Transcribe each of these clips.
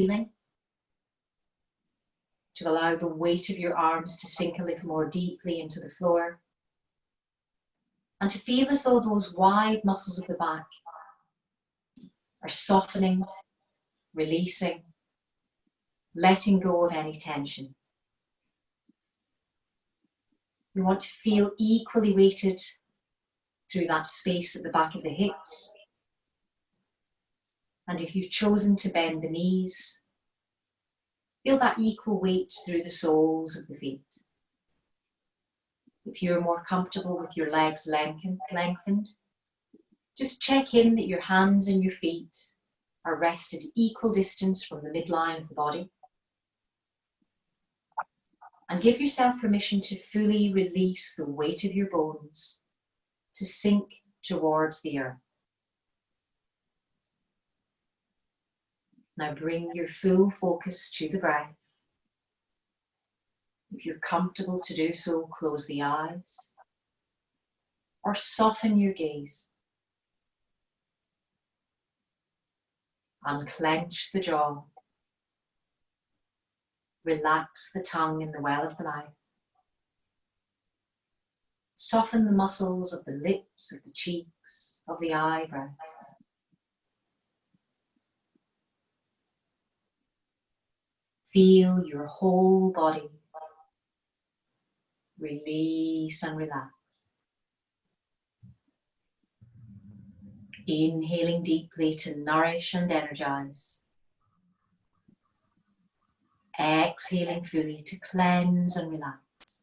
feeling, to allow the weight of your arms to sink a little more deeply into the floor, and to feel as though those wide muscles of the back are softening, releasing, letting go of any tension. You want to feel equally weighted through that space at the back of the hips. And if you've chosen to bend the knees, feel that equal weight through the soles of the feet. If you're more comfortable with your legs lengthened, just check in that your hands and your feet are rested equal distance from the midline of the body. And give yourself permission to fully release the weight of your bones to sink towards the earth. Now bring your full focus to the breath. If you're comfortable to do so, close the eyes or soften your gaze. Unclench the jaw. Relax the tongue in the well of the mouth. Soften the muscles of the lips, of the cheeks, of the eyebrows. Feel your whole body release and relax. Inhaling deeply to nourish and energize. Exhaling fully to cleanse and relax.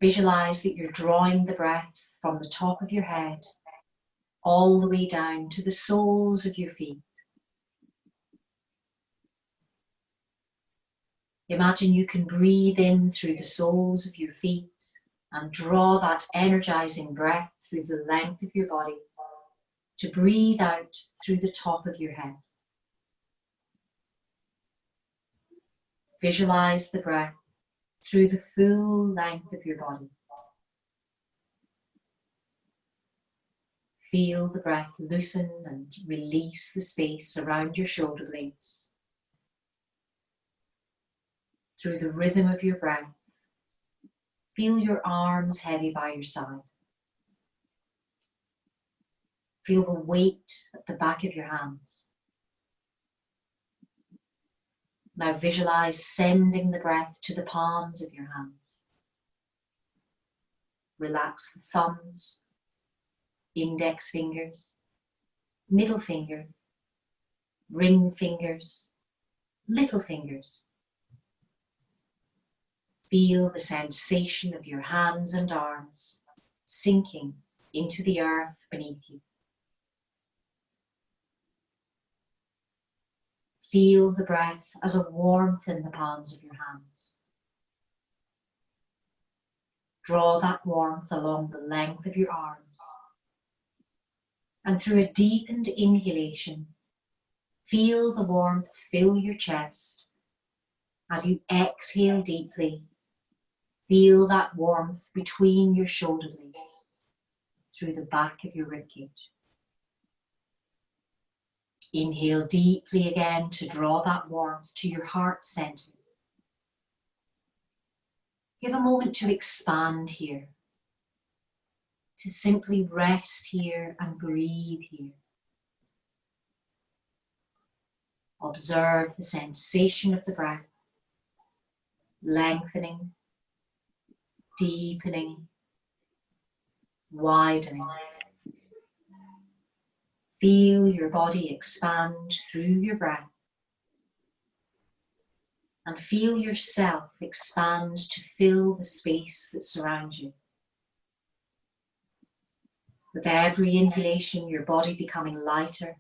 Visualize that you're drawing the breath from the top of your head all the way down to the soles of your feet. Imagine you can breathe in through the soles of your feet and draw that energizing breath through the length of your body to breathe out through the top of your head. Visualize the breath through the full length of your body. Feel the breath loosen and release the space around your shoulder blades. Through the rhythm of your breath, feel your arms heavy by your side. Feel the weight at the back of your hands. Now visualize sending the breath to the palms of your hands. Relax the thumbs, index fingers, middle finger, ring fingers, little fingers. Feel the sensation of your hands and arms sinking into the earth beneath you. Feel the breath as a warmth in the palms of your hands. Draw that warmth along the length of your arms. And through a deepened inhalation, feel the warmth fill your chest. As you exhale deeply, feel that warmth between your shoulder blades, through the back of your ribcage. Inhale deeply again to draw that warmth to your heart center. Give a moment to expand here, to simply rest here and breathe here. Observe the sensation of the breath, lengthening, deepening, widening. Feel your body expand through your breath. And feel yourself expand to fill the space that surrounds you. With every inhalation, your body becoming lighter,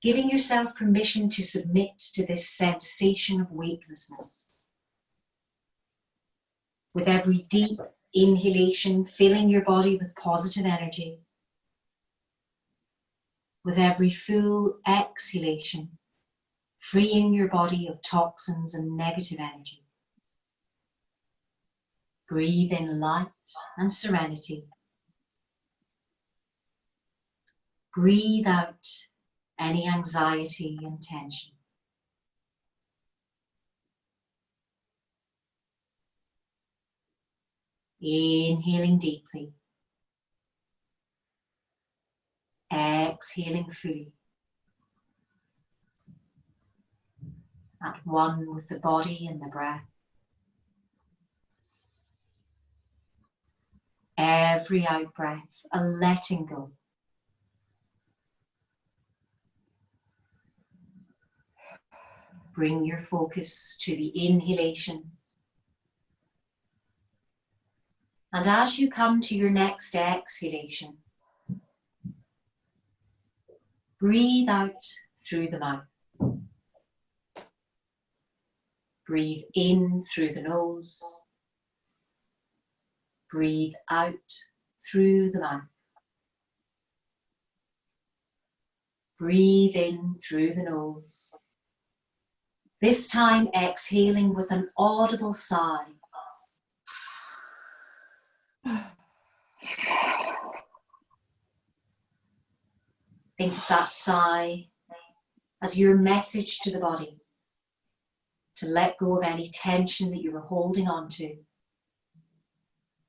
giving yourself permission to submit to this sensation of weightlessness. With every deep inhalation, filling your body with positive energy. With every full exhalation, freeing your body of toxins and negative energy. Breathe in light and serenity. Breathe out any anxiety and tension. Inhaling deeply. Exhaling fully. At one with the body and the breath. Every out breath, a letting go. Bring your focus to the inhalation. And as you come to your next exhalation, breathe out through the mouth. Breathe in through the nose. Breathe out through the mouth. Breathe in through the nose. This time exhaling with an audible sigh. Think of that sigh as your message to the body to let go of any tension that you were holding on to.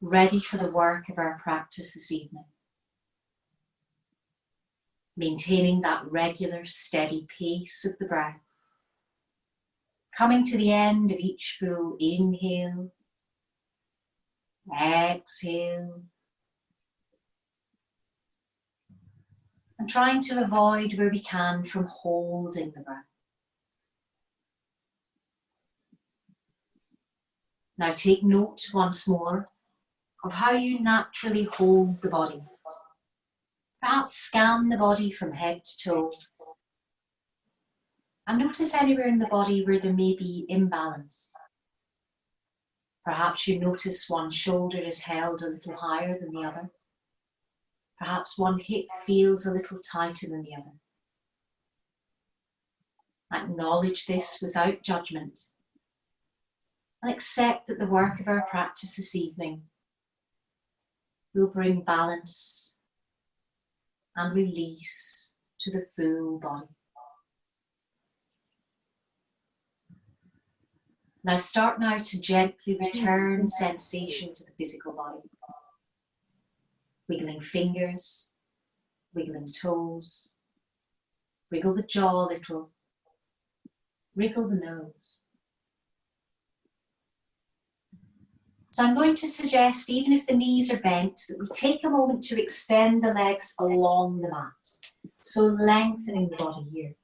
Ready for the work of our practice this evening. Maintaining that regular, steady pace of the breath. Coming to the end of each full inhale, exhale, and trying to avoid where we can from holding the breath. Now take note once more of how you naturally hold the body. Perhaps scan the body from head to toe and notice anywhere in the body where there may be imbalance. Perhaps you notice one shoulder is held a little higher than the other. Perhaps one hip feels a little tighter than the other. Acknowledge this without judgment and accept that the work of our practice this evening will bring balance and release to the full body. Now start now to gently return sensation to the physical body. Wiggling fingers, wiggling toes, wriggle the jaw a little, wriggle the nose. So I'm going to suggest, even if the knees are bent, that we take a moment to extend the legs along the mat. So lengthening the body here.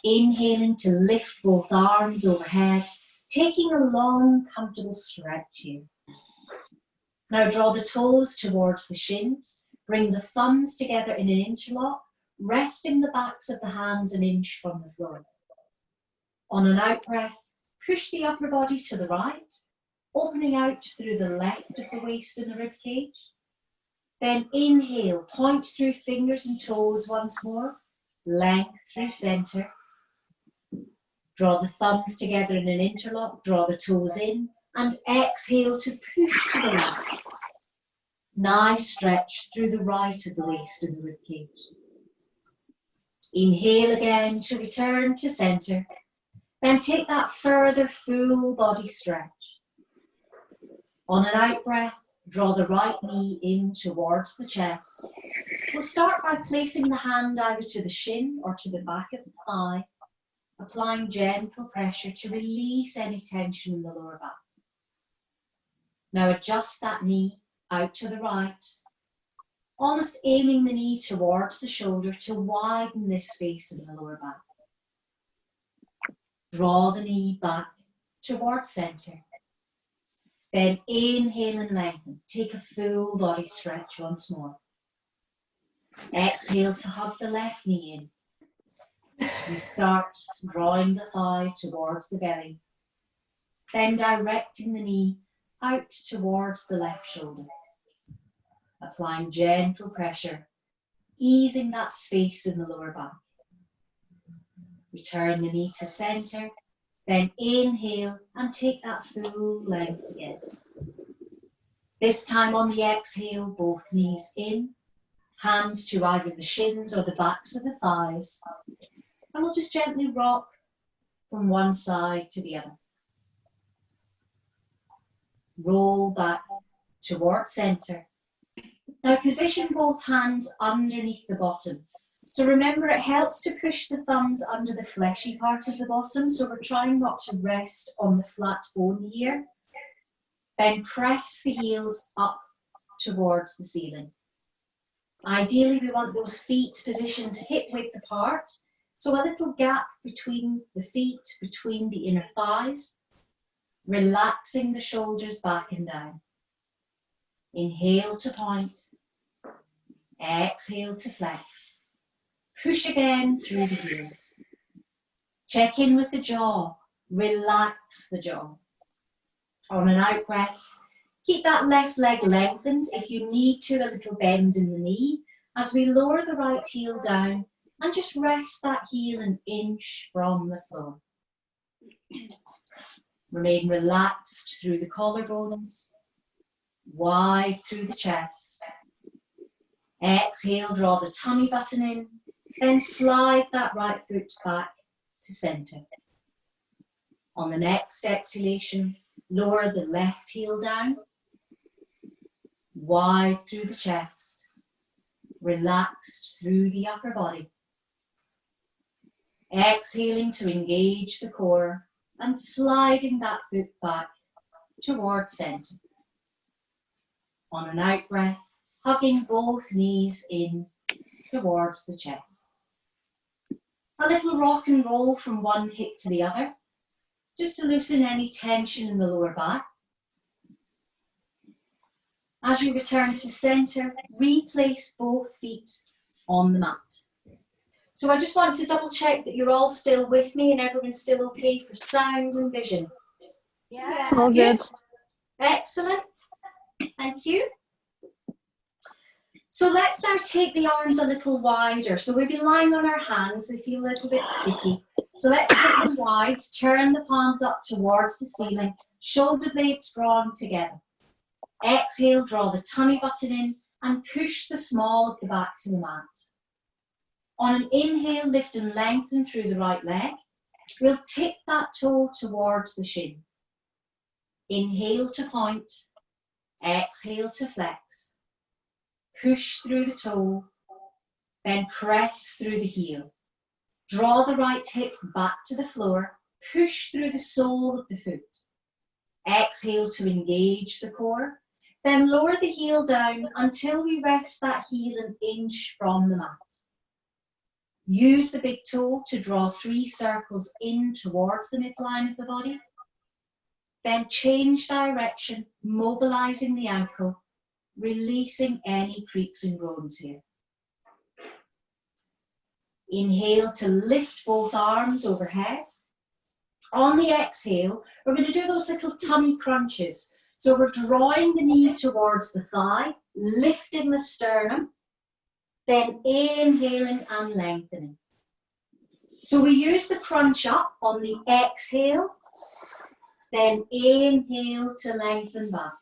Inhaling to lift both arms overhead, taking a long, comfortable stretch here. Now draw the toes towards the shins, bring the thumbs together in an interlock, resting the backs of the hands an inch from the floor. On an out breath, push the upper body to the right, opening out through the left of the waist and the rib cage. Then inhale, point through fingers and toes once more, length through center. Draw the thumbs together in an interlock, draw the toes in, and exhale to push to the left. Nice stretch through the right of the waist and the rib cage. Inhale again to return to center. Then take that further full body stretch. On an out breath, draw the right knee in towards the chest. We'll start by placing the hand either to the shin or to the back of the thigh, applying gentle pressure to release any tension in the lower back. Now adjust that knee out to the right, almost aiming the knee towards the shoulder to widen this space in the lower back. Draw the knee back towards center. Then inhale and lengthen. Take a full body stretch once more. Exhale to hug the left knee in. We start drawing the thigh towards the belly. Then directing the knee out towards the left shoulder. Applying gentle pressure, easing that space in the lower back. Return the knee to center. Then inhale and take that full length again. This time on the exhale, both knees in, Hands to either the shins or the backs of the thighs. And we'll just gently rock from one side to the other. Roll back towards center. Now position both hands underneath the bottom. So remember, it helps to push the thumbs under the fleshy part of the bottom. So we're trying not to rest on the flat bone here. Then press the heels up towards the ceiling. Ideally, we want those feet positioned hip width apart. So a little gap between the feet, between the inner thighs. Relaxing the shoulders back and down. Inhale to point. Exhale to flex. Push again through the heels. Check in with the jaw. Relax the jaw. On an out breath, keep that left leg lengthened. If you need to, a little bend in the knee as we lower the right heel down and just rest that heel an inch from the floor. Remain relaxed through the collarbones, wide through the chest. Exhale, draw the tummy button in, then slide that right foot back to center. On the next exhalation, lower the left heel down, wide through the chest, relaxed through the upper body. Exhaling to engage the core and sliding that foot back towards center. On an out breath, hugging both knees in towards the chest. A little rock and roll from one hip to the other, just to loosen any tension in the lower back. As you return to center, replace both feet on the mat. So I just want to double check that you're all still with me and everyone's still okay for sound and vision. Yeah. All good. Excellent. Thank you. So let's now take the arms a little wider. So we've been lying on our hands, they feel a little bit sticky. So let's take them wide, turn the palms up towards the ceiling, shoulder blades drawn together. Exhale, draw the tummy button in and push the small at the back to the mat. On an inhale, lift and lengthen through the right leg. We'll tip that toe towards the shin. Inhale to point, exhale to flex. Push through the toe, then press through the heel. Draw the right hip back to the floor, push through the sole of the foot. Exhale to engage the core, then lower the heel down until we rest that heel an inch from the mat. Use the big toe to draw 3 circles in towards the midline of the body. Then change direction, mobilizing the ankle, releasing any creaks and groans here. Inhale to lift both arms overhead. On the exhale, we're going to do those little tummy crunches. So we're drawing the knee towards the thigh, lifting the sternum, then inhaling and lengthening. So we use the crunch up on the exhale, then inhale to lengthen back.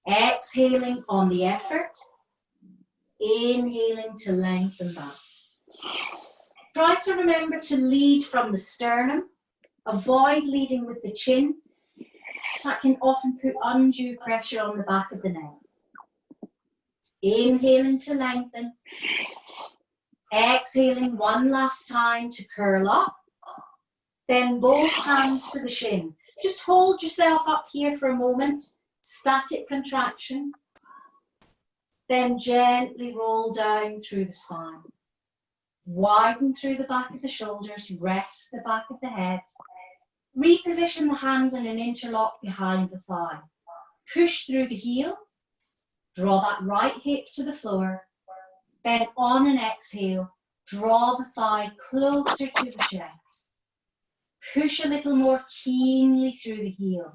Exhaling on the effort, inhaling to lengthen back. Try to remember to lead from the sternum, avoid leading with the chin. That can often put undue pressure on the back of the neck. Inhaling to lengthen, exhaling one last time to curl up, then both hands to the shin. Just hold yourself up here for a moment. Static contraction, then gently roll down through the spine. Widen through the back of the shoulders, rest the back of the head. Reposition the hands in an interlock behind the thigh. Push through the heel, draw that right hip to the floor, then on an exhale, draw the thigh closer to the chest. Push a little more keenly through the heel.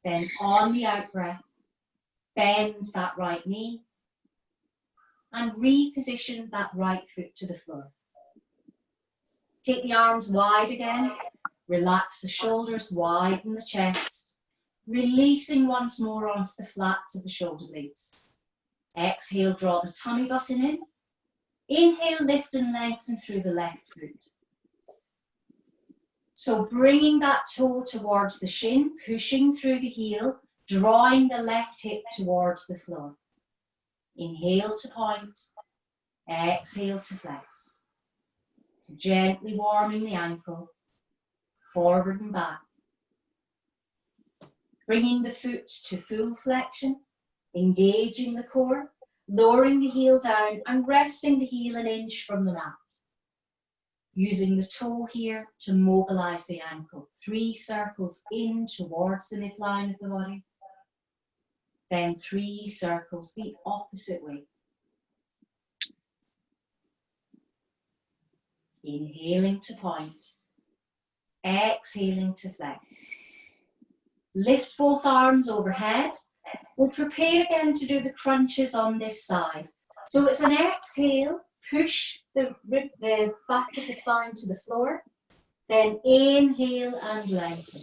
Then on the out breath, bend that right knee and reposition that right foot to the floor. Take the arms wide again, relax the shoulders, widen the chest, releasing once more onto the flats of the shoulder blades. Exhale, draw the tummy button in. Inhale, lift and lengthen through the left foot. So bringing that toe towards the shin, pushing through the heel, drawing the left hip towards the floor. Inhale to point, exhale to flex. So gently warming the ankle, forward and back. Bringing the foot to full flexion, engaging the core, lowering the heel down and resting the heel an inch from the mat. Using the toe here to mobilize the ankle. 3 circles in towards the midline of the body. Then 3 circles the opposite way. Inhaling to point. Exhaling to flex. Lift both arms overhead. We'll prepare again to do the crunches on this side. So it's an exhale, push the back of the spine to the floor. Then inhale and lengthen.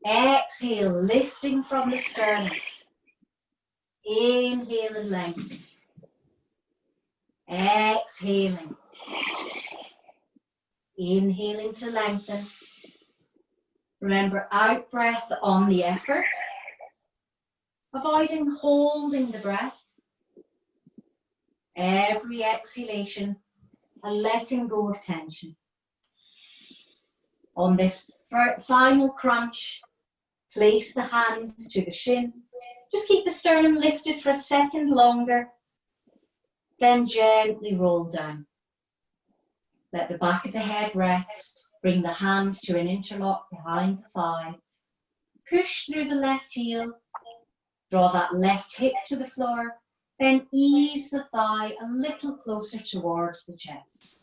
Exhale, lifting from the sternum. Inhale and lengthen. Exhaling. Inhaling to lengthen. Remember, out breath on the effort. Avoiding holding the breath. Every exhalation and letting go of tension. On this final crunch, place the hands to the shin. Just keep the sternum lifted for a second longer. Then gently roll down. Let the back of the head rest. Bring the hands to an interlock behind the thigh. Push through the left heel. Draw that left hip to the floor. Then ease the thigh a little closer towards the chest.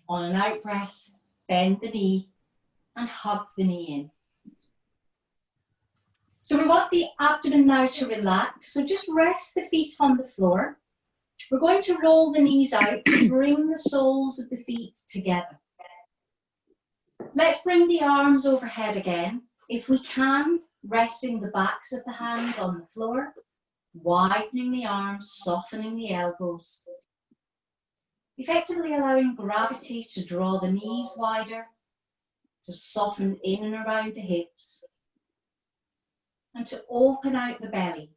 On an out breath, bend the knee and hug the knee in. So we want the abdomen now to relax. So just rest the feet on the floor. We're going to roll the knees out to bring the soles of the feet together. Let's bring the arms overhead again. If we can, resting the backs of the hands on the floor, widening the arms, softening the elbows. Effectively allowing gravity to draw the knees wider, to soften in and around the hips, and to open out the belly.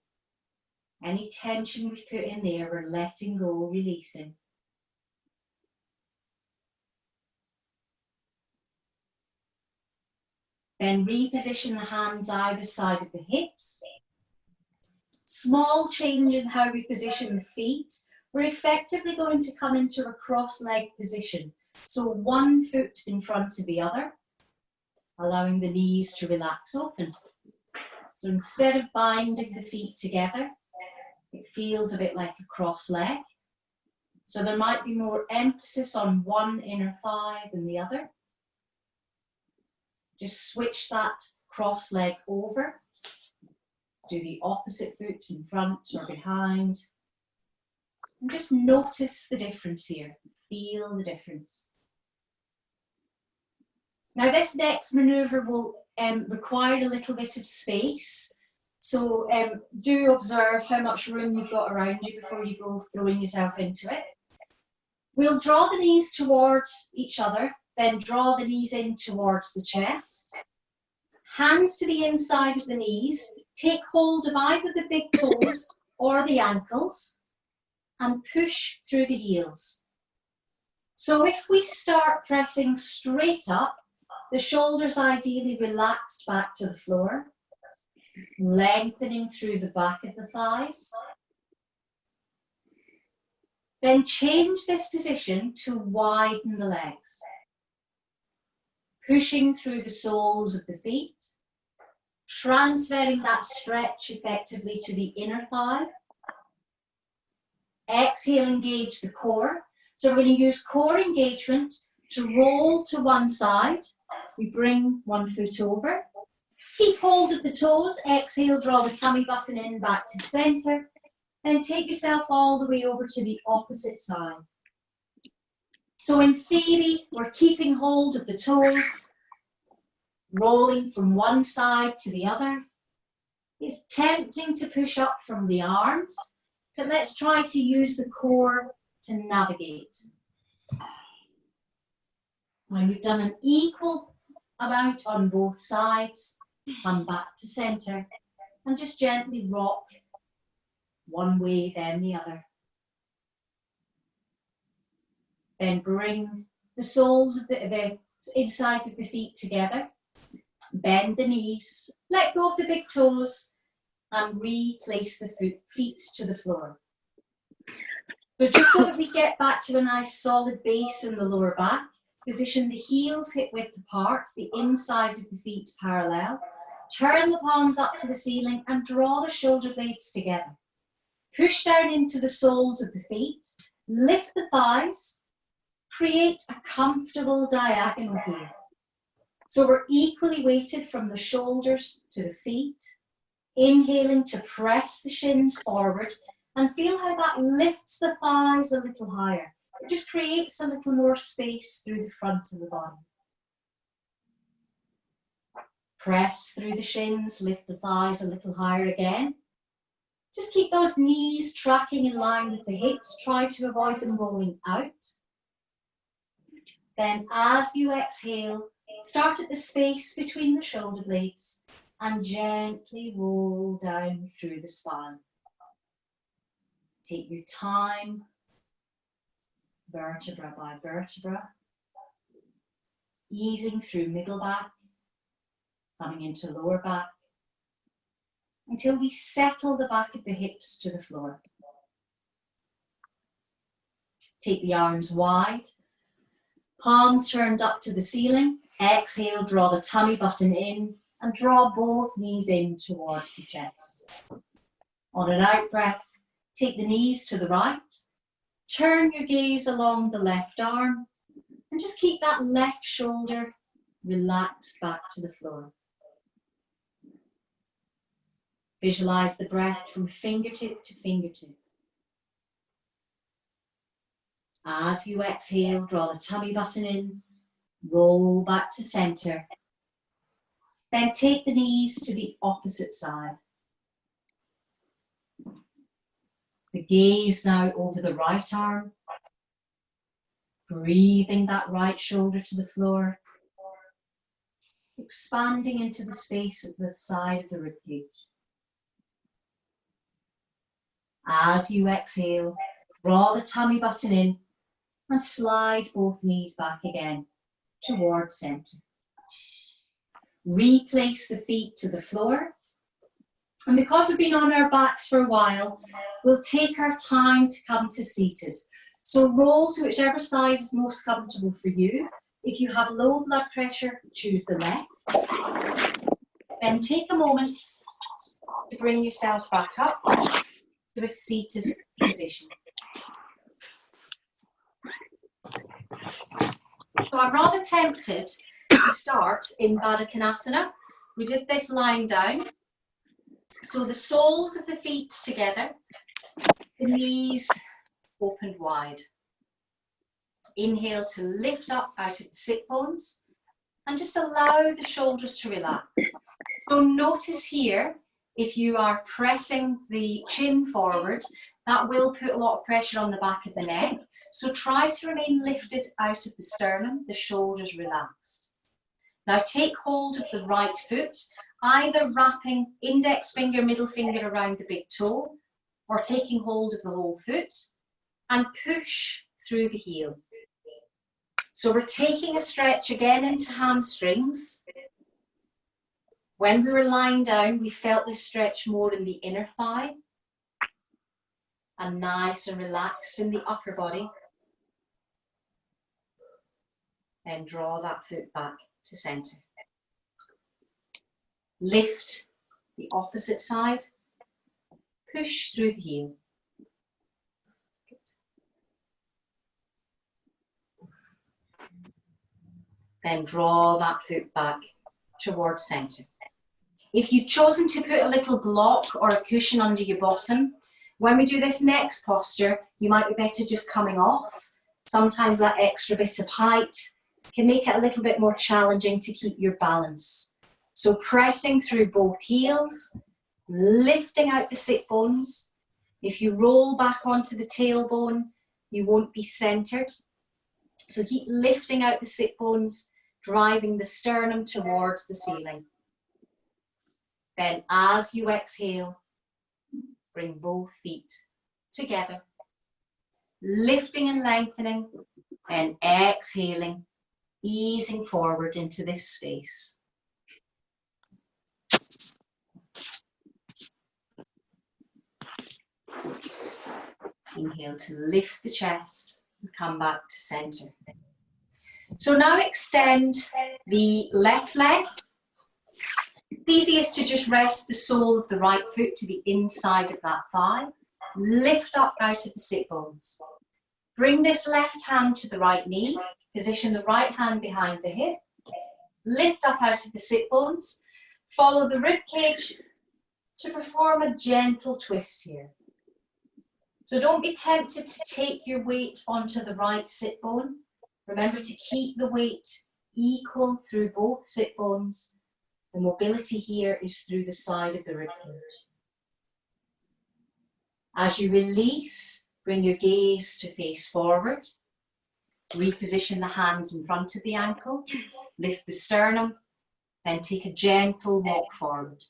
Any tension we've put in there, we're letting go, releasing. Then reposition the hands either side of the hips. Small change in how we position the feet. We're effectively going to come into a cross-leg position. So one foot in front of the other, allowing the knees to relax open. So instead of binding the feet together, it feels a bit like a cross leg. So there might be more emphasis on one inner thigh than the other. Just switch that cross leg over. Do the opposite foot in front or behind. And just notice the difference here. Feel the difference. Now this next maneuver will require a little bit of space. So do observe how much room you've got around you before you go throwing yourself into it. We'll draw the knees towards each other, then draw the knees in towards the chest. Hands to the inside of the knees. Take hold of either the big toes or the ankles and push through the heels. So if we start pressing straight up, the shoulders ideally relaxed back to the floor, lengthening through the back of the thighs. Then change this position to widen the legs. Pushing through the soles of the feet, transferring that stretch effectively to the inner thigh. Exhale, engage the core. So we're going to use core engagement to roll to one side. We bring one foot over. Keep hold of the toes. Exhale, draw the tummy button in back to center. Then take yourself all the way over to the opposite side. So in theory, we're keeping hold of the toes, rolling from one side to the other. It's tempting to push up from the arms, but let's try to use the core to navigate. When you've done an equal amount on both sides, come back to center and just gently rock one way, then the other. Then bring the soles of the insides of the feet together. Bend the knees, let go of the big toes, and replace the feet to the floor. So just so that we get back to a nice solid base in the lower back, position the heels hip width apart, the insides of the feet parallel. Turn the palms up to the ceiling and draw the shoulder blades together. Push down into the soles of the feet, lift the thighs, create a comfortable diagonal here. So we're equally weighted from the shoulders to the feet, inhaling to press the shins forward and feel how that lifts the thighs a little higher. It just creates a little more space through the front of the body. Press through the shins, lift the thighs a little higher again. Just keep those knees tracking in line with the hips. Try to avoid them rolling out. Then as you exhale, start at the space between the shoulder blades and gently roll down through the spine. Take your time, vertebra by vertebra, easing through middle back, coming into lower back, until we settle the back of the hips to the floor. Take the arms wide, palms turned up to the ceiling. Exhale, draw the tummy button in and draw both knees in towards the chest. On an out breath, take the knees to the right. Turn your gaze along the left arm and just keep that left shoulder relaxed back to the floor. Visualize the breath from fingertip to fingertip. As you exhale, draw the tummy button in, roll back to center. Then take the knees to the opposite side. The gaze now over the right arm, breathing that right shoulder to the floor, expanding into the space at the side of the ribcage. As you exhale, draw the tummy button in and slide both knees back again towards center. Replace the feet to the floor. And because we've been on our backs for a while, we'll take our time to come to seated. So roll to whichever side is most comfortable for you. If you have low blood pressure, choose the left. Then take a moment to bring yourself back up to a seated position. So I'm rather tempted to start in Baddha Konasana. We did this lying down. So the soles of the feet together, the knees opened wide. Inhale to lift up out of the sit bones and just allow the shoulders to relax. So notice here, if you are pressing the chin forward, that will put a lot of pressure on the back of the neck. So try to remain lifted out of the sternum, the shoulders relaxed. Now take hold of the right foot, either wrapping index finger, middle finger around the big toe, or taking hold of the whole foot, and push through the heel. So we're taking a stretch again into hamstrings. When we were lying down, we felt this stretch more in the inner thigh, and nice and relaxed in the upper body. Then draw that foot back to center. Lift the opposite side, push through the heel. Then draw that foot back towards center. If you've chosen to put a little block or a cushion under your bottom, when we do this next posture, you might be better just coming off. Sometimes that extra bit of height can make it a little bit more challenging to keep your balance. So pressing through both heels, lifting out the sit bones. If you roll back onto the tailbone, you won't be centered. So keep lifting out the sit bones, driving the sternum towards the ceiling. Then as you exhale, bring both feet together, lifting and lengthening, and exhaling, easing forward into this space. Inhale to lift the chest and come back to center. So now extend the left leg. It's easiest to just rest the sole of the right foot to the inside of that thigh. Lift up out of the sit bones. Bring this left hand to the right knee. Position the right hand behind the hip. Lift up out of the sit bones. Follow the rib cage to perform a gentle twist here. So don't be tempted to take your weight onto the right sit bone. Remember to keep the weight equal through both sit bones. The mobility here is through the side of the rib cage. As you release, bring your gaze to face forward. Reposition the hands in front of the ankle. Lift the sternum. Then take a gentle walk forward.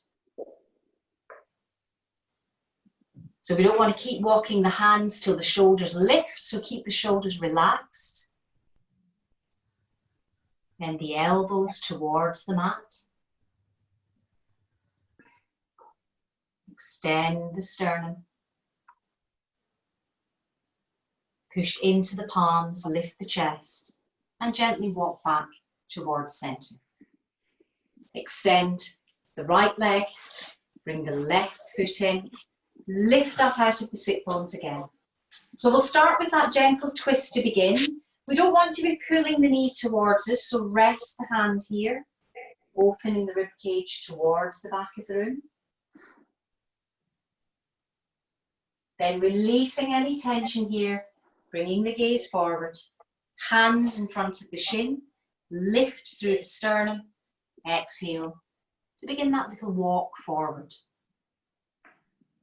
So we don't want to keep walking the hands till the shoulders lift, so keep the shoulders relaxed. And the elbows towards the mat. Extend the sternum. Push into the palms, lift the chest, and gently walk back towards center. Extend the right leg, bring the left foot in, lift up out of the sit bones again. So we'll start with that gentle twist to begin. We don't want to be pulling the knee towards us, so rest the hand here, opening the rib cage towards the back of the room. Then releasing any tension here, bringing the gaze forward, hands in front of the shin, lift through the sternum, exhale to begin that little walk forward.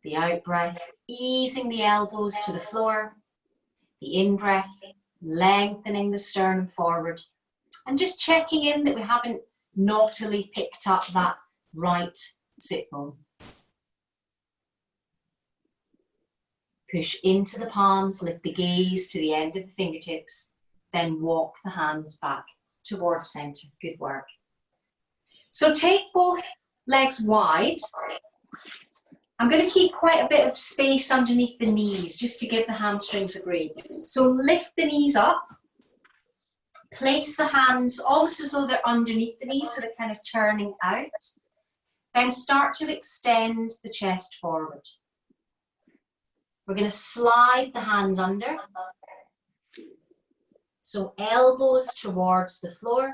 The out breath, easing the elbows to the floor. The in breath, lengthening the sternum forward. And just checking in that we haven't naughtily picked up that right sit bone. Push into the palms, lift the gaze to the end of the fingertips, then walk the hands back towards center. Good work. So take both legs wide. I'm going to keep quite a bit of space underneath the knees just to give the hamstrings a breathe. So lift the knees up. Place the hands almost as though they're underneath the knees, so they're kind of turning out. Then start to extend the chest forward. We're going to slide the hands under. So elbows towards the floor,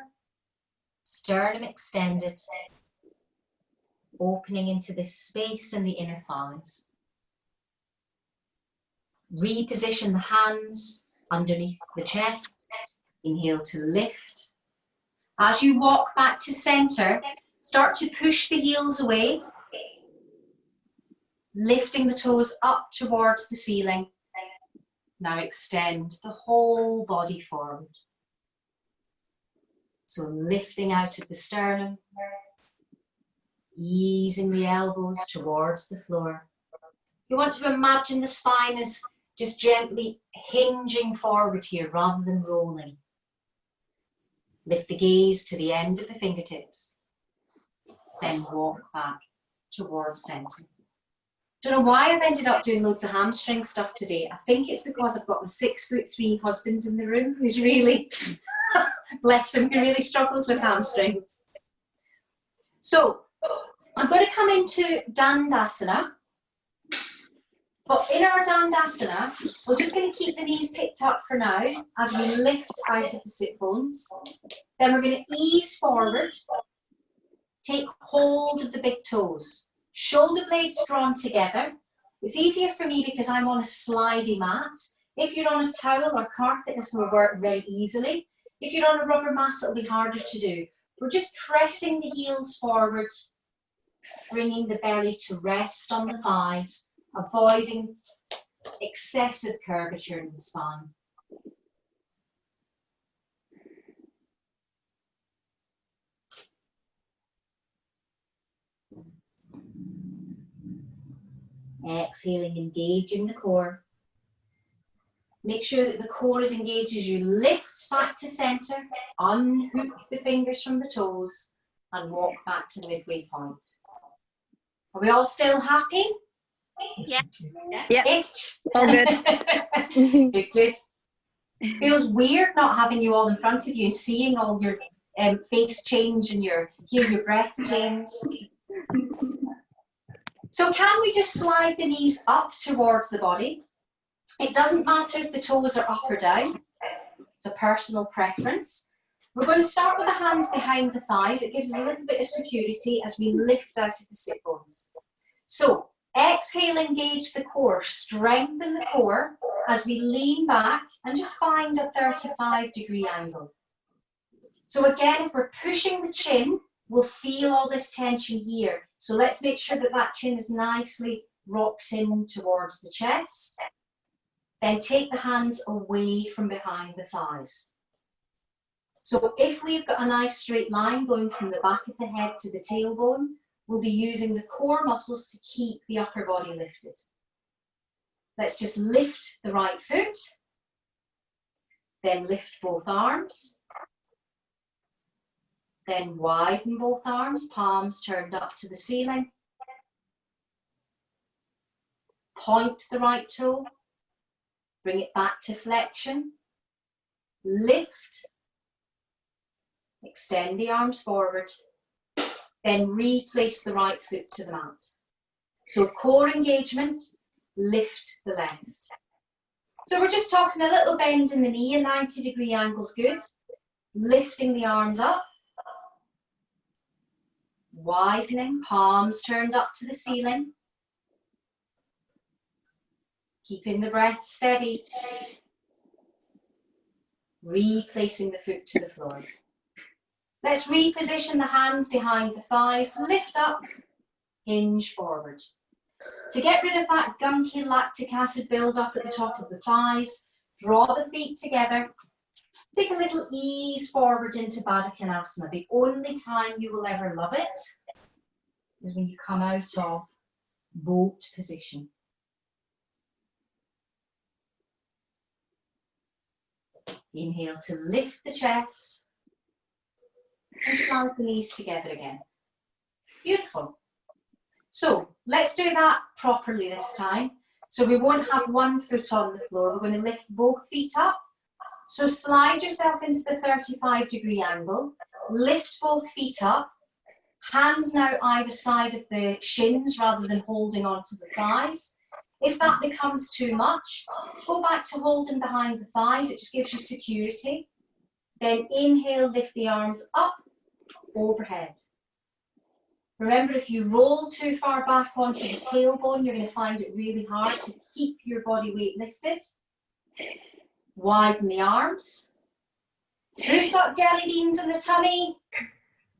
sternum extended, opening into this space in the inner thighs. Reposition the hands underneath the chest. Inhale to lift. As you walk back to center, start to push the heels away. Lifting the toes up towards the ceiling. Now extend the whole body forward. So lifting out of the sternum, easing the elbows towards the floor. You want to imagine the spine is just gently hinging forward here rather than rolling. Lift the gaze to the end of the fingertips. Then walk back towards center. Don't know why I've ended up doing loads of hamstring stuff today. I think it's because I've got my 6'3" husband in the room who's really, bless him, who really struggles with hamstrings. So I'm going to come into Dandasana. But in our Dandasana, we're just going to keep the knees picked up for now as we lift out of the sit bones. Then we're going to ease forward, take hold of the big toes. Shoulder blades drawn together. It's easier for me because I'm on a slidey mat. If you're on a towel or carpet, this will work very easily. If you're on a rubber mat, it'll be harder to do. We're just pressing the heels forward, bringing the belly to rest on the thighs, avoiding excessive curvature in the spine. Exhaling, engaging the core. Make sure that the core is engaged as you lift back to center, unhook the fingers from the toes, and walk back to the midway point. Are we all still happy? Yeah. Yeah. Ish. All good. Good, good. Feels weird not having you all in front of you and seeing all your face change and hear your breath change. So can we just slide the knees up towards the body? It doesn't matter if the toes are up or down. It's a personal preference. We're going to start with the hands behind the thighs. It gives us a little bit of security as we lift out of the sit bones. So exhale, engage the core, strengthen the core as we lean back and just find a 35-degree angle. So again, if we're pushing the chin, we'll feel all this tension here. So let's make sure that that chin is nicely rocked in towards the chest. Then take the hands away from behind the thighs. So if we've got a nice straight line going from the back of the head to the tailbone, we'll be using the core muscles to keep the upper body lifted. Let's just lift the right foot, then lift both arms, then widen both arms, palms turned up to the ceiling. Point the right toe, bring it back to flexion, lift, extend the arms forward, then replace the right foot to the mat. So core engagement, lift the left. So we're just talking a little bend in the knee, a 90-degree angle's good. Lifting the arms up, widening, palms turned up to the ceiling. Keeping the breath steady. Replacing the foot to the floor. Let's reposition the hands behind the thighs, lift up, hinge forward. To get rid of that gunky lactic acid build-up at the top of the thighs, draw the feet together. Take a little ease forward into Baddha Konasana. The only time you will ever love it is when you come out of boat position. Inhale to lift the chest and slide the knees together again. Beautiful. So let's do that properly this time. So we won't have one foot on the floor. We're going to lift both feet up. So slide yourself into the 35-degree angle. Lift both feet up. Hands now either side of the shins rather than holding onto the thighs. If that becomes too much, go back to holding behind the thighs. It just gives you security. Then inhale, lift the arms up, overhead. Remember, if you roll too far back onto the tailbone, you're going to find it really hard to keep your body weight lifted. Widen the arms. Who's got jelly beans in the tummy?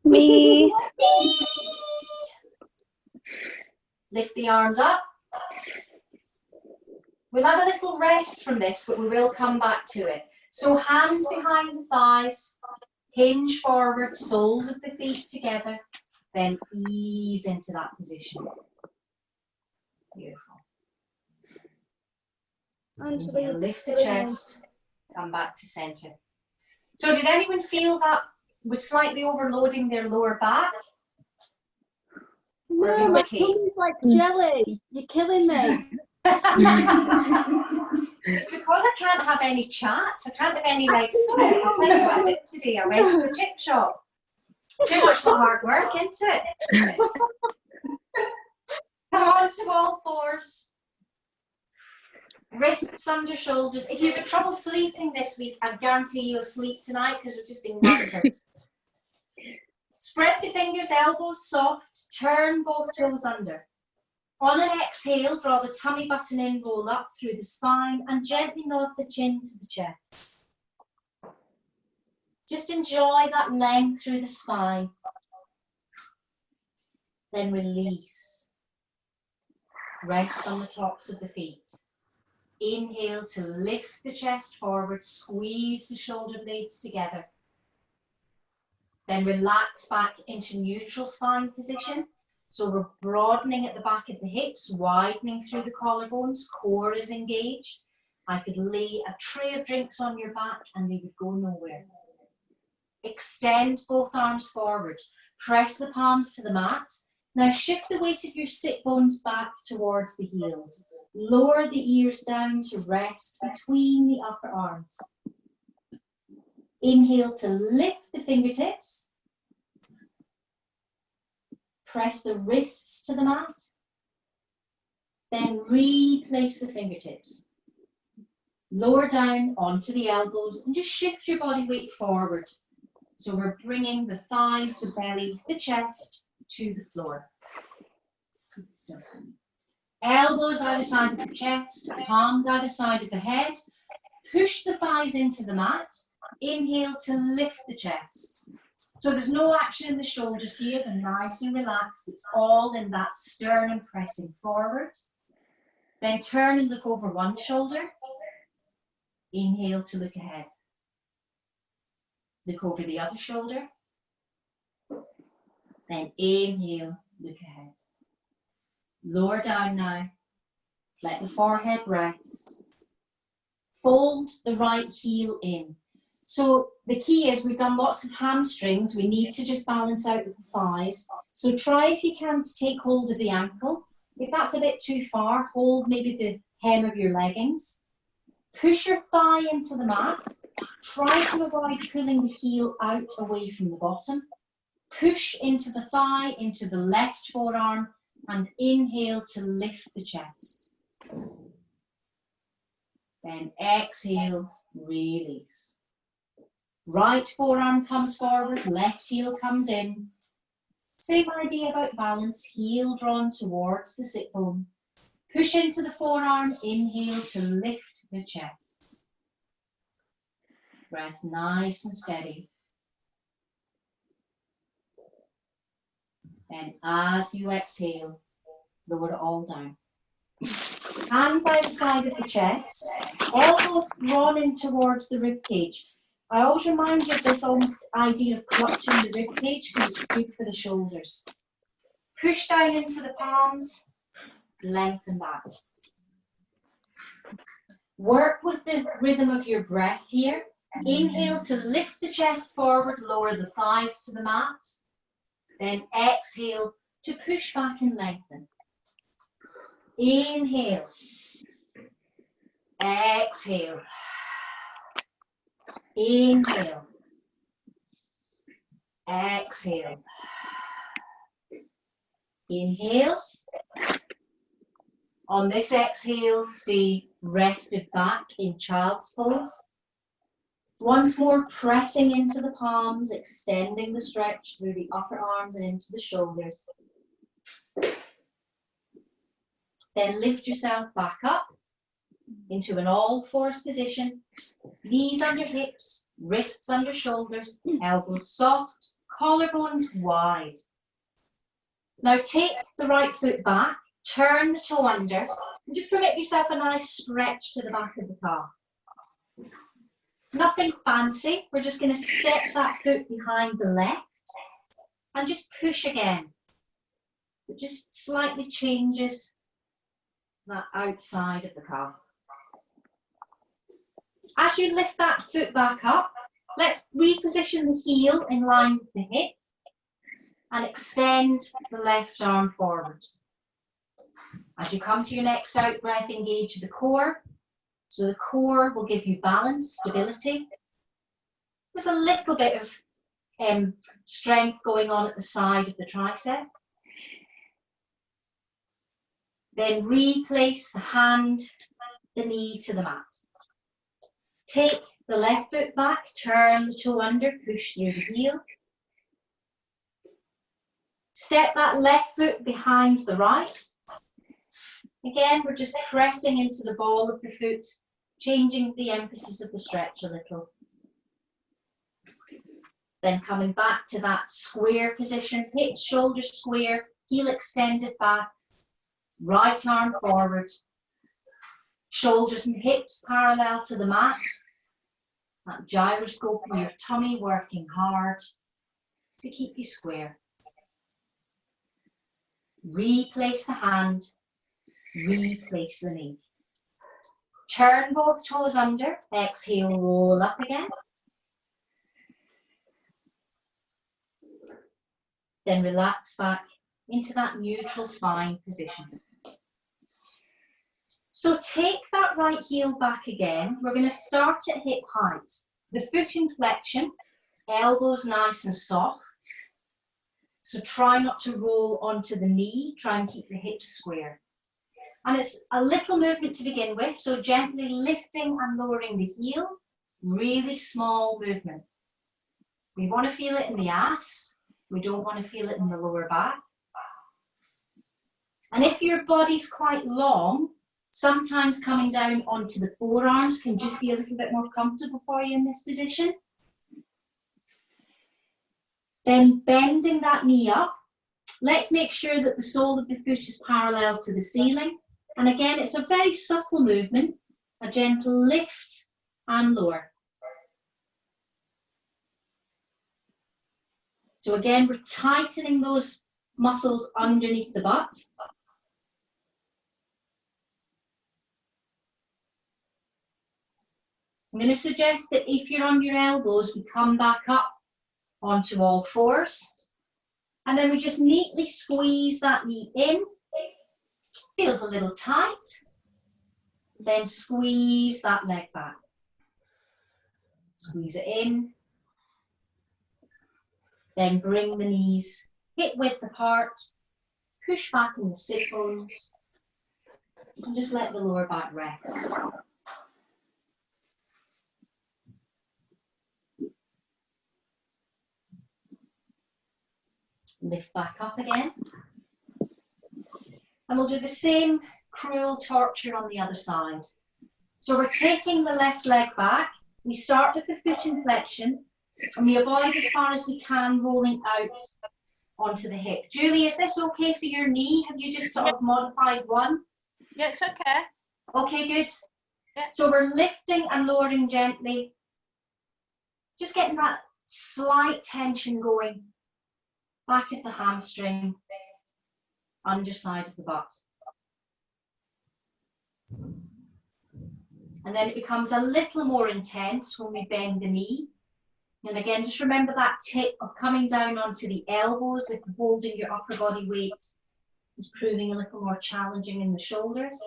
Me. Lift the arms up. We'll have a little rest from this, but we will come back to it. So hands behind the thighs, hinge forward, soles of the feet together, then ease into that position. Beautiful. Inhale, lift the chest, come back to center. So did anyone feel that was slightly overloading their lower back? No, my tummy's like jelly. You're killing me. It's because I can't have any chat. I can't have any like, so I'll tell you what I did today. I went to the chip shop. Too much hard work, isn't it? Come on to all fours. Wrists under shoulders. If you've had trouble sleeping this week, I guarantee you'll sleep tonight because we've just been knackered. Spread the fingers, elbows soft. Turn both toes under. On an exhale, draw the tummy button in, roll up through the spine and gently nod the chin to the chest. Just enjoy that length through the spine. Then release. Rest on the tops of the feet. Inhale to lift the chest forward, squeeze the shoulder blades together. Then relax back into neutral spine position. So we're broadening at the back of the hips, widening through the collarbones, core is engaged. I could lay a tray of drinks on your back and they would go nowhere. Extend both arms forward. Press the palms to the mat. Now shift the weight of your sit bones back towards the heels. Lower the ears down to rest between the upper arms. Inhale to lift the fingertips. Press the wrists to the mat. Then replace the fingertips. Lower down onto the elbows and just shift your body weight forward. So we're bringing the thighs, the belly, the chest to the floor. Elbows either side of the chest, palms either side of the head. Push the thighs into the mat. Inhale to lift the chest. So there's no action in the shoulders here, they're nice and relaxed. It's all in that sternum pressing forward. Then turn and look over one shoulder. Inhale to look ahead. Look over the other shoulder. Then inhale, look ahead. Lower down now. Let the forehead rest. Fold the right heel in. So the key is we've done lots of hamstrings. We need to just balance out with the thighs. So try if you can to take hold of the ankle. If that's a bit too far, hold maybe the hem of your leggings. Push your thigh into the mat. Try to avoid pulling the heel out away from the bottom. Push into the thigh, into the left forearm, and inhale to lift the chest. Then exhale, release. Right forearm comes forward, left heel comes in. Same idea about balance, heel drawn towards the sit bone. Push into the forearm, inhale to lift the chest. Breath nice and steady. Then as you exhale, lower it all down. Hands either side of the chest, elbows drawn in towards the rib cage. I always remind you of this almost idea of clutching the rib cage because it's good for the shoulders. Push down into the palms, lengthen back. Work with the rhythm of your breath here. Inhale to lift the chest forward, lower the thighs to the mat. Then exhale to push back and lengthen. Inhale. Exhale. Inhale. Exhale. Inhale. On this exhale, stay rested back in child's pose. Once more, pressing into the palms, extending the stretch through the upper arms and into the shoulders. Then lift yourself back up into an all-fours position. Knees under hips, wrists under shoulders, elbows soft, collarbones wide. Now take the right foot back, turn the toe under, and just permit yourself a nice stretch to the back of the calf. Nothing fancy, we're just going to step that foot behind the left and just push again. It just slightly changes that outside of the calf. As you lift that foot back up, let's reposition the heel in line with the hip and extend the left arm forward. As you come to your next out breath, engage the core. So the core will give you balance, stability. There's a little bit of strength going on at the side of the tricep. Then replace the hand, the knee to the mat. Take the left foot back, turn the toe under, push through the heel. Step that left foot behind the right. Again, we're just pressing into the ball of the foot, changing the emphasis of the stretch a little. Then coming back to that square position, hips, shoulders square, heel extended back, right arm forward, shoulders and hips parallel to the mat. That gyroscope in your tummy working hard to keep you square. Replace the hand, replace the knee. Turn both toes under, exhale, roll up again. Then relax back into that neutral spine position. So take that right heel back again. We're going to start at hip height. The foot in flexion, elbows nice and soft. So try not to roll onto the knee, try and keep the hips square. And it's a little movement to begin with, so gently lifting and lowering the heel, really small movement. We want to feel it in the ass, we don't want to feel it in the lower back. And if your body's quite long, sometimes coming down onto the forearms can just be a little bit more comfortable for you in this position. Then bending that knee up, let's make sure that the sole of the foot is parallel to the ceiling. And again, it's a very subtle movement, a gentle lift and lower. So again, we're tightening those muscles underneath the butt. I'm going to suggest that if you're on your elbows, we come back up onto all fours. And then we just neatly squeeze that knee in. Feels a little tight. Then squeeze that leg back. Squeeze it in. Then bring the knees hip width apart. Push back in the sit bones. And just let the lower back rest. Lift back up again. And we'll do the same cruel torture on the other side. So we're taking the left leg back. We start at the foot in flexion and we avoid as far as we can rolling out onto the hip. Julie, is this okay for your knee? Have you just sort of modified one? Yeah, it's okay. Okay, good. Yeah. So we're lifting and lowering gently. Just getting that slight tension going. Back of the hamstring, underside of the butt. And then it becomes a little more intense when we bend the knee. And again, just remember that tip of coming down onto the elbows if holding your upper body weight is proving a little more challenging in the shoulders.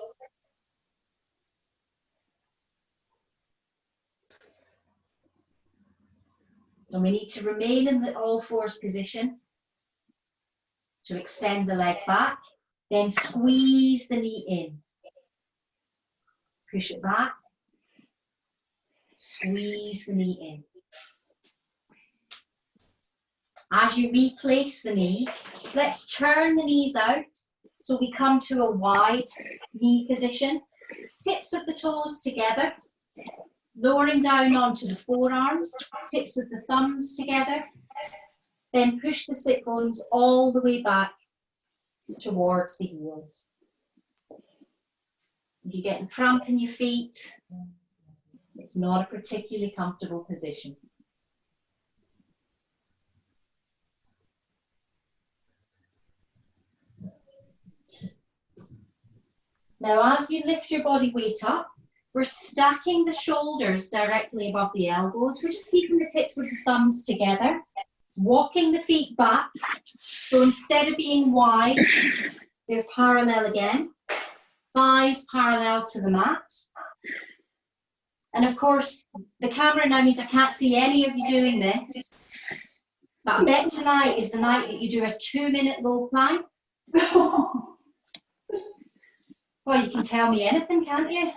And we need to remain in the all fours position. To extend the leg back, then squeeze the knee in. Push it back, squeeze the knee in. As you replace the knee, let's turn the knees out so we come to a wide knee position. Tips of the toes together, lowering down onto the forearms, tips of the thumbs together. Then push the sit bones all the way back towards the heels. If you get a cramp in your feet, it's not a particularly comfortable position. Now, as you lift your body weight up, we're stacking the shoulders directly above the elbows. We're just keeping the tips of the thumbs together. Walking the feet back, so instead of being wide, they're parallel again. Thighs parallel to the mat. And of course, the camera now means I can't see any of you doing this. But I bet tonight is the night that you do a 2-minute low plank. Well, you can tell me anything, can't you?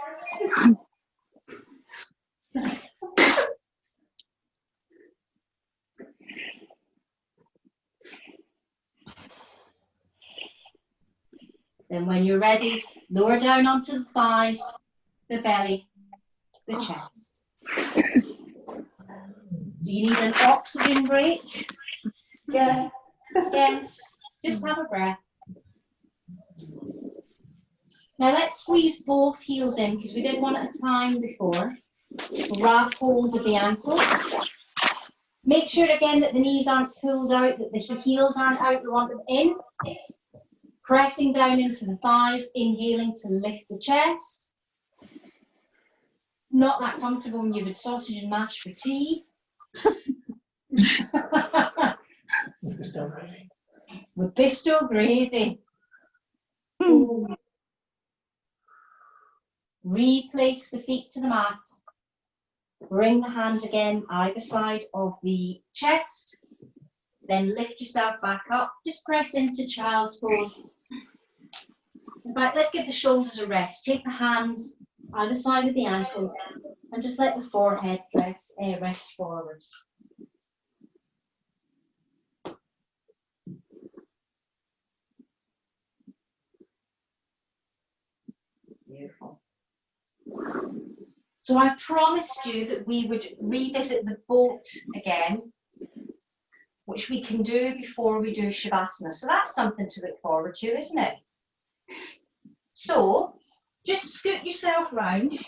Then when you're ready, lower down onto the thighs, the belly, the chest. Do you need an oxygen break? Yeah. Yes. Just have a breath. Now let's squeeze both heels in because we did one at a time before. Grab hold of the ankles. Make sure again that the knees aren't pulled out, that the heels aren't out, we want them in. Pressing down into the thighs, inhaling to lift the chest. Not that comfortable when you've had sausage and mash for tea. With Bisto gravy. With Bisto gravy. Replace the feet to the mat. Bring the hands again either side of the chest. Then lift yourself back up. Just press into child's pose. In fact, let's give the shoulders a rest. Take the hands either side of the ankles and just let the forehead rest forward. Beautiful. So I promised you that we would revisit the boat again, which we can do before we do Shavasana. So that's something to look forward to, isn't it? So just scoot yourself round,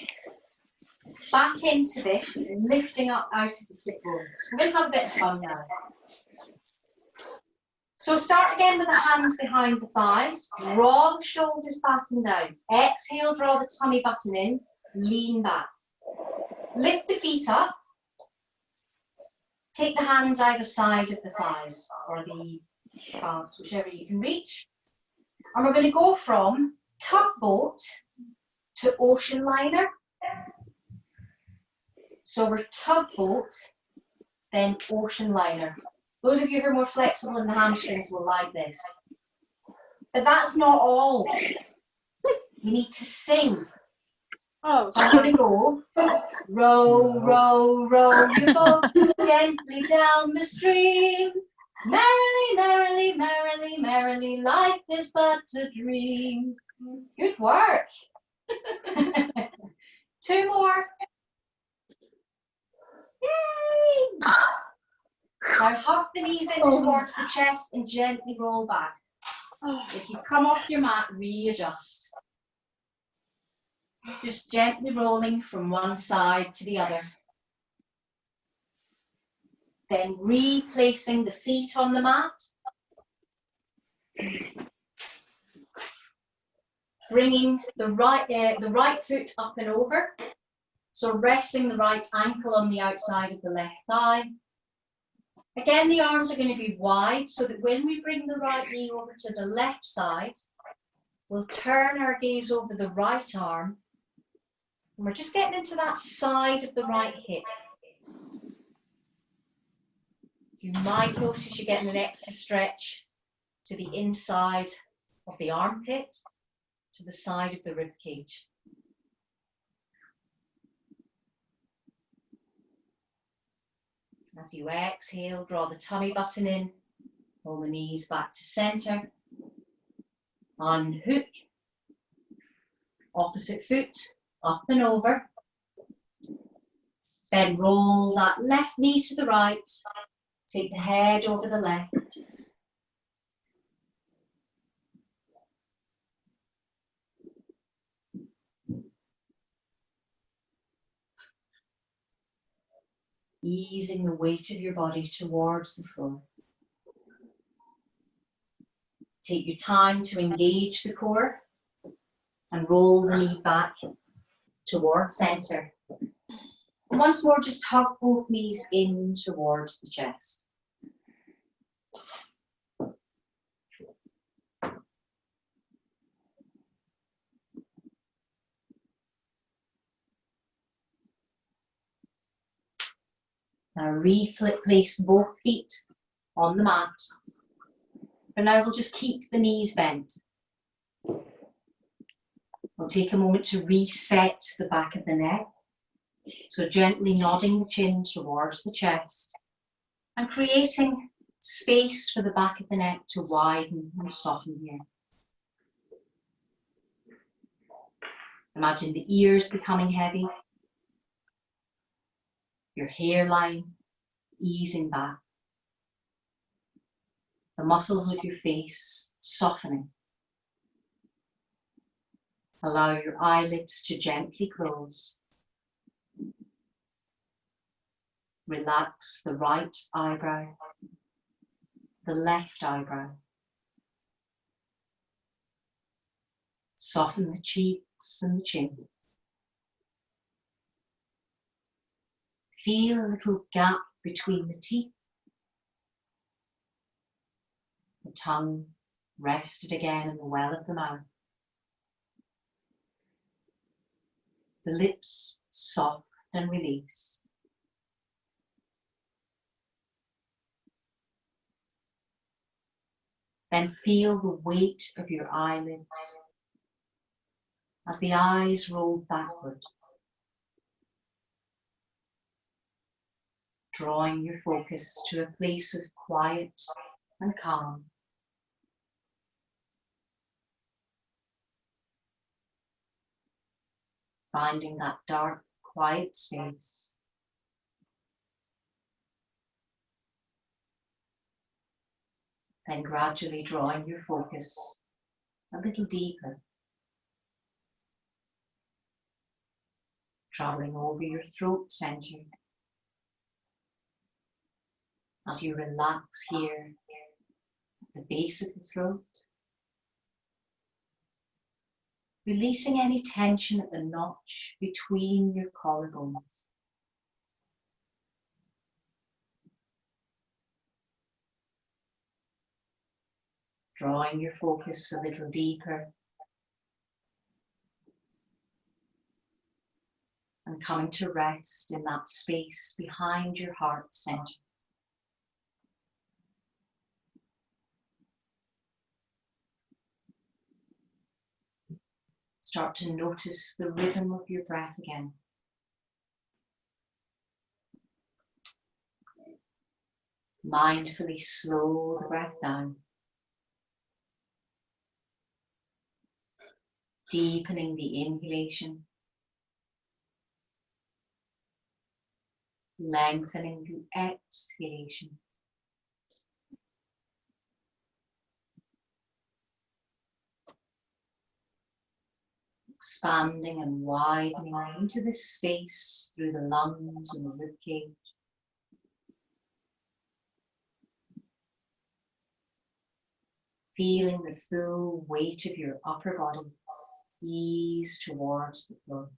back into this, lifting up out of the sit bones. We're going to have a bit of fun now. So start again with the hands behind the thighs. Draw the shoulders back and down. Exhale, draw the tummy button in, lean back. Lift the feet up. Take the hands either side of the thighs or the calves, whichever you can reach. And we're going to go from tugboat to ocean liner. So we're tugboat, then ocean liner. Those of you who are more flexible in the hamstrings will like this. But that's not all. You need to sing. Oh, So I'm going to go, row, row, row your boat gently down the stream. Merrily, merrily, merrily, merrily, life is but a dream. Good work. 2 more. Yay! Now hug the knees in towards the chest and gently roll back. If you come off your mat, readjust. Just gently rolling from one side to the other. Then replacing the feet on the mat. Bringing the right foot up and over. So resting the right ankle on the outside of the left thigh. Again, the arms are going to be wide so that when we bring the right knee over to the left side, we'll turn our gaze over the right arm. And we're just getting into that side of the right hip. You might notice you're getting an extra stretch to the inside of the armpit, to the side of the rib cage. As you exhale, draw the tummy button in, pull the knees back to center, unhook, opposite foot, up and over. Then roll that left knee to the right, take the head over the left. Easing the weight of your body towards the floor. Take your time to engage the core and roll the knee back towards center. And once more, just hug both knees in towards the chest. Now replace both feet on the mat. For now, we'll just keep the knees bent. We'll take a moment to reset the back of the neck. So gently nodding the chin towards the chest and creating space for the back of the neck to widen and soften here. Imagine the ears becoming heavy. Your hairline easing back. The muscles of your face softening. Allow your eyelids to gently close. Relax the right eyebrow, the left eyebrow. Soften the cheeks and the chin. Feel a little gap between the teeth. The tongue rested again in the well of the mouth. The lips soft and release. Then feel the weight of your eyelids as the eyes roll backward, drawing your focus to a place of quiet and calm. Finding that dark, quiet space. Then gradually drawing your focus a little deeper, traveling over your throat center as you relax here at the base of the throat, releasing any tension at the notch between your collarbones. Drawing your focus a little deeper and coming to rest in that space behind your heart center. Start to notice the rhythm of your breath again. Mindfully slow the breath down, deepening the inhalation, lengthening the exhalation. Expanding and widening into the space through the lungs and the ribcage. Feeling the full weight of your upper body ease towards the floor.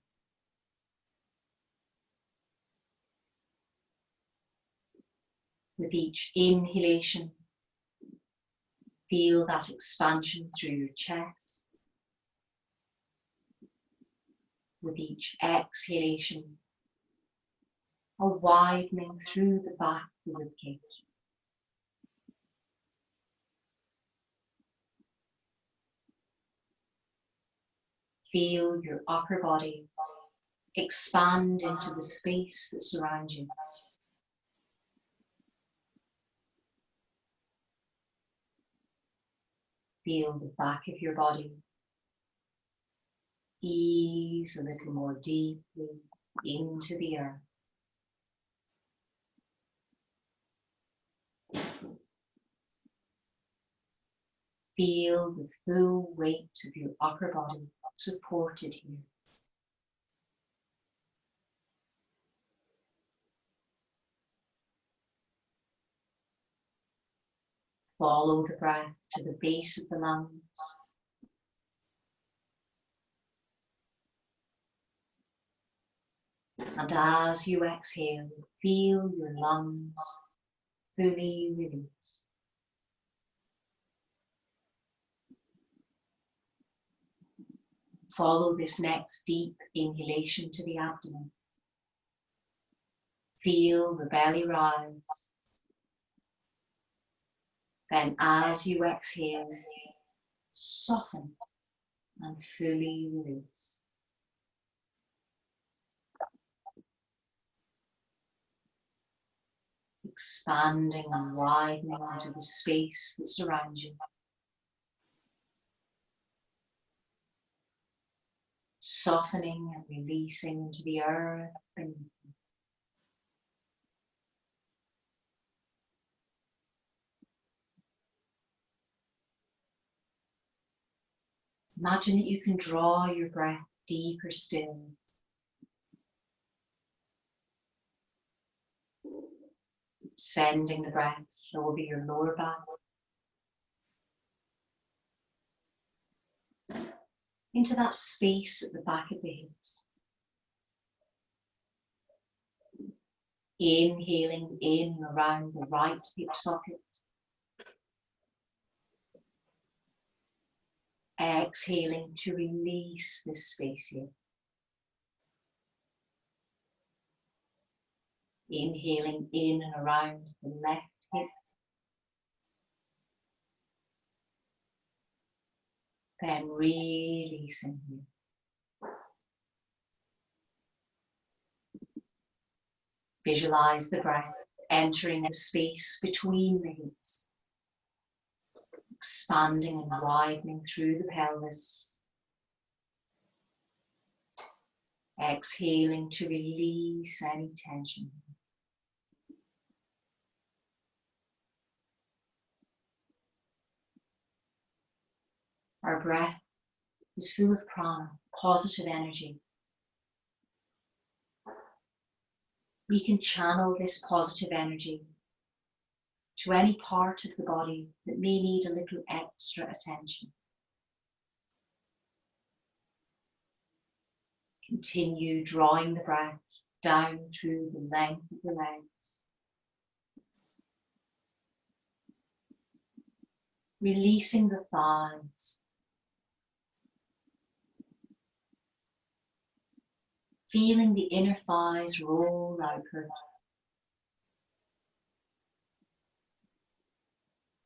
With each inhalation, feel that expansion through your chest. With each exhalation, a widening through the back of the ribcage. Feel your upper body expand into the space that surrounds you. Feel the back of your body ease a little more deeply into the earth. Feel the full weight of your upper body supported here. Follow the breath to the base of the lungs. And as you exhale, feel your lungs fully release. Follow this next deep inhalation to the abdomen. Feel the belly rise. Then as you exhale, soften and fully release. Expanding and widening into the space that surrounds you. Softening and releasing into the earth beneath you. Imagine that you can draw your breath deeper still. Sending the breath over your lower back, into that space at the back of the hips. Inhaling in and around the right hip socket. Exhaling to release this space here. Inhaling in and around the left hip. Then releasing here. Visualize the breath entering the space between the hips. Expanding and widening through the pelvis. Exhaling to release any tension. Our breath is full of prana, positive energy. We can channel this positive energy to any part of the body that may need a little extra attention. Continue drawing the breath down through the length of the legs. Releasing the thighs. Feeling the inner thighs roll outward.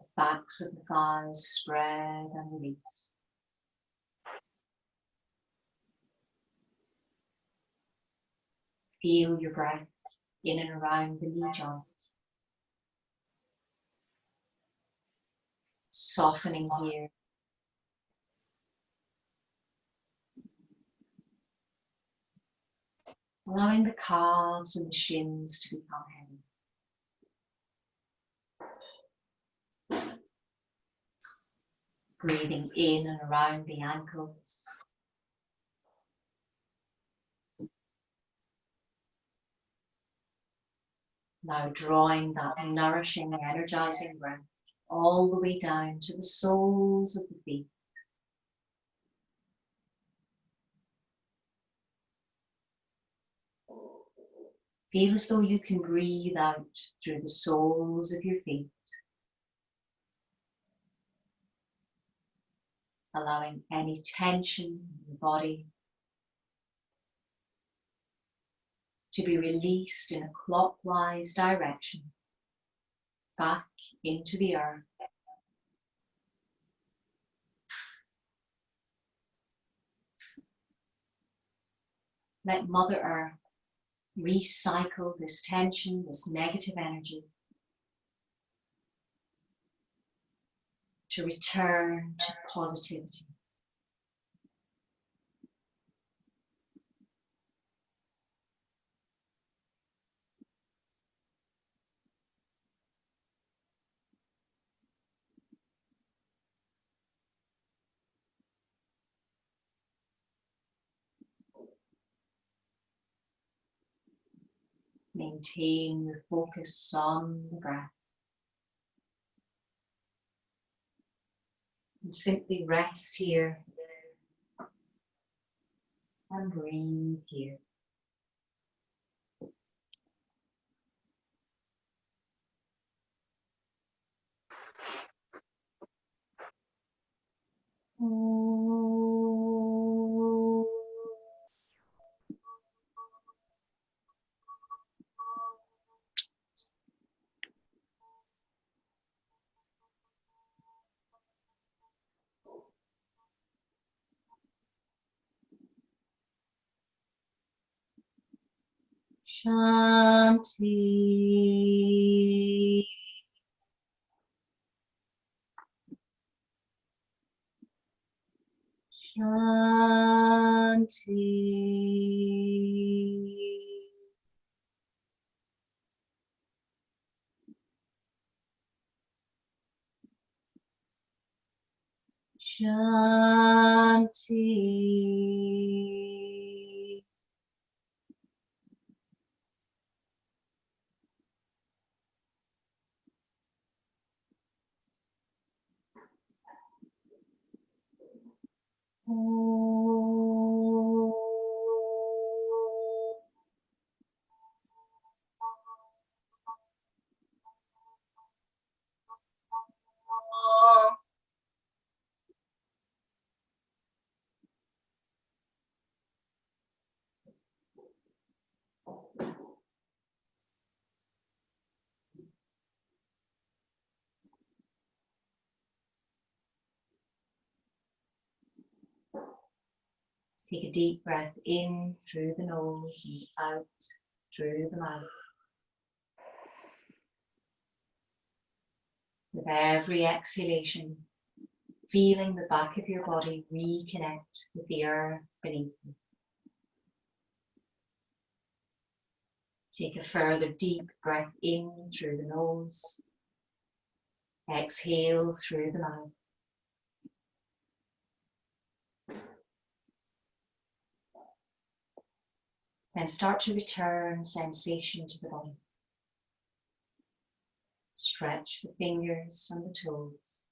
The backs of the thighs spread and release. Feel your breath in and around the knee joints. Softening here. Allowing the calves and the shins to become heavy. Breathing in and around the ankles. Now drawing that nourishing, energizing breath all the way down to the soles of the feet. Feel as though you can breathe out through the soles of your feet, allowing any tension in the body to be released in a clockwise direction back into the earth. Let Mother Earth recycle this tension, this negative energy, to return to positivity. Maintain your focus on the breath. And simply rest here and breathe here. Shanti. Shanti. Shanti. Shanti. Take a deep breath in through the nose and out through the mouth. With every exhalation, feeling the back of your body reconnect with the earth beneath you. Take a further deep breath in through the nose. Exhale through the mouth. Then start to return sensation to the body. Stretch the fingers and the toes.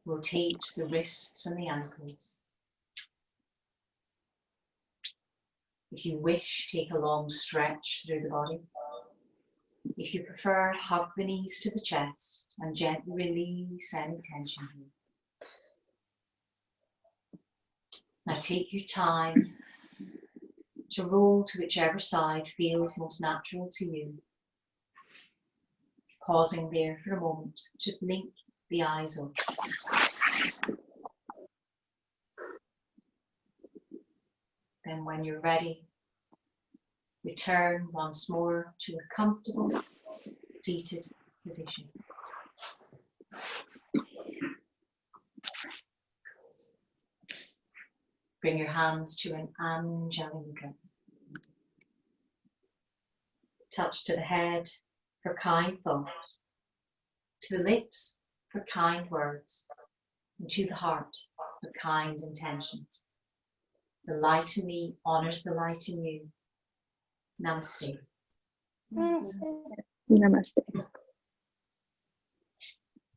Rotate the wrists and the ankles. If you wish, take a long stretch through the body. If you prefer, hug the knees to the chest and gently release any tension here. Now take your time to roll to whichever side feels most natural to you. Pausing there for a moment to blink the eyes open. Then when you're ready, return once more to a comfortable seated position. Bring your hands to an Anjali Mudra. Touch to the head for kind thoughts, to the lips for kind words, and to the heart for kind intentions. The light in me honors the light in you. Namaste. Namaste.